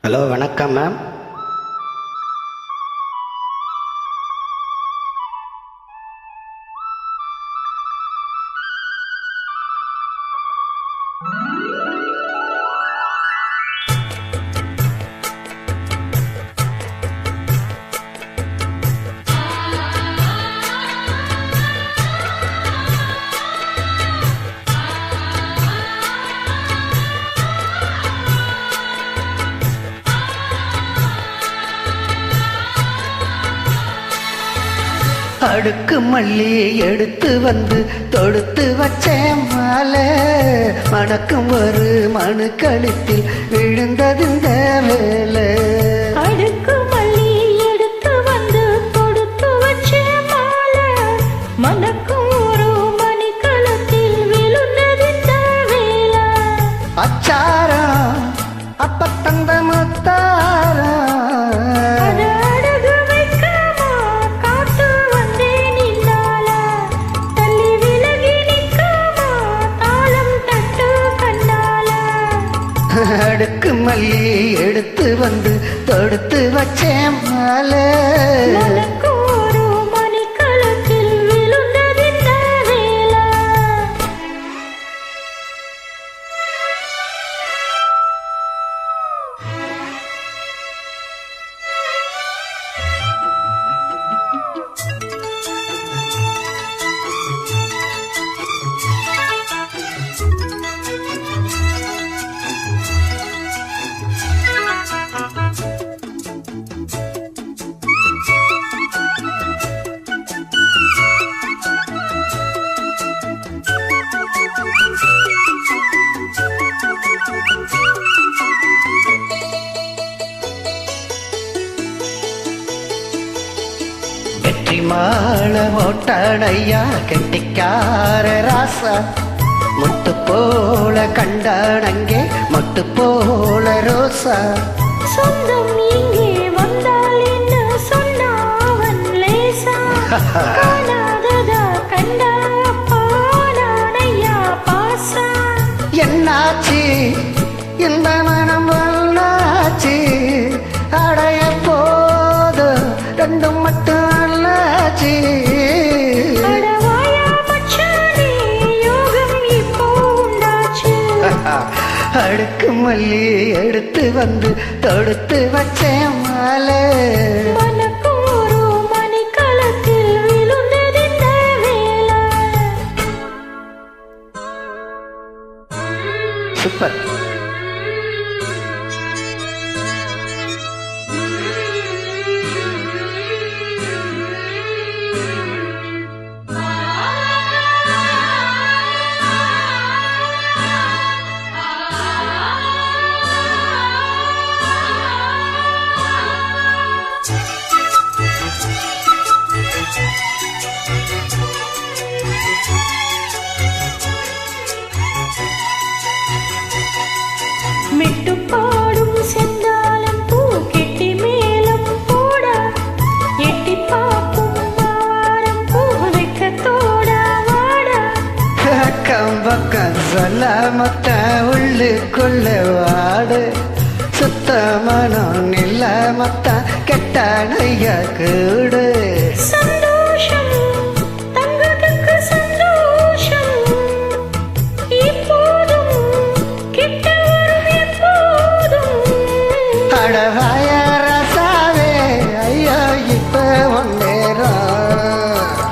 Hello, வணக்கம் ma'am. அடுக்கு மல்லி எடுத்து வந்து தொடுத்து வச்சேன் மாலை, மணக்கும் ஒரு மனு கழுத்தில் விழுந்தது இந்த வேலை. அடுக்கு மல்லி எடுத்து வந்து தொடுத்து வச்சேன் மாலை, மணக்கும் ஒரு மணி கழுத்தில் விழுந்தது இந்த வேலை. அச்சாரம் அப்ப தந்த முத்தாரம் அடுக்கு மல்லி எடுத்து வந்து தொடுத்து வச்சேன் மாலை. வெற்றி மாலை ஓட்டாடையா கெட்டிக்கார ராசா, முட்டு போல கண்டானங்கே மொட்டு போல ரோசா. சொந்தம் இங்கே வந்தால் என்ன சொன்னாவன் லேசா, காணாததா கண்டா பானையா பாசா. என்னாச்சு இந்த மனம் வல்லாச்சு, அடைய போது ரெண்டும் மட்டும் அல்லாச்சு. அடுக்கு மல்லி எடுத்து வந்து தொடுத்து வச்சேன் மாலை. சூப்பர். மெட்டுப்பாடும் செந்தாளம் பூ கெட்டி மேலம் போட, எட்டி பார்க்கும் மாவாரம் பூ வெக்கத்தோட வாட. அக்கம் பக்கம் சொல்ல மொத்த உள்ளுக்குள்ள வாடு, சுத்த மனம் நில்ல மொத்த கெட்டானைய கூடு. சந்தோஷம் தங்கத்துக்கு சந்தோஷம், இப்போதும் கிட்ட வரும் எப்போதும். அடவாய ரசாவே ஐயோ இப்ப ஒன்னேரம்.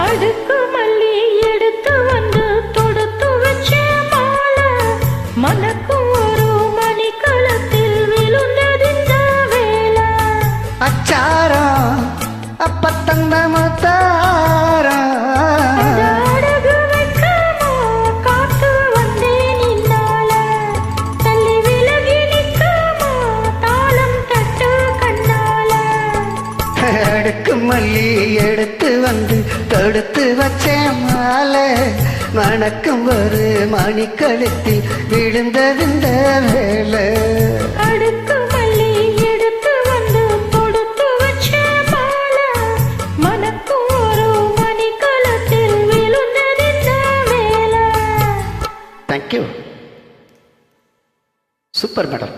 அடுக்கு மல்லி எடுத்து வந்து தொடுத்து வச்ச மாலை, மணக்கும் ஒரு மணி களத்தில் விழுந்தது இந்த வேலை. அச்சாரம் அப்ப தந்த முத்தாரம் அடுக்கு மல்லி எடுத்து வந்து தொடுத்து வச்சேன் மாலை, மணக்கும் ஒரு மணி கழுத்தில் விழுந்தது இந்த வேலை. அடுக்கு மல்லி எடுத்து வந்து தொடுத்து வச்ச மாலை, மணக்கும் ஒரு மணி களத்தில் விழுந்தது இந்த வேலை. தேங்க்யூ. Super madam.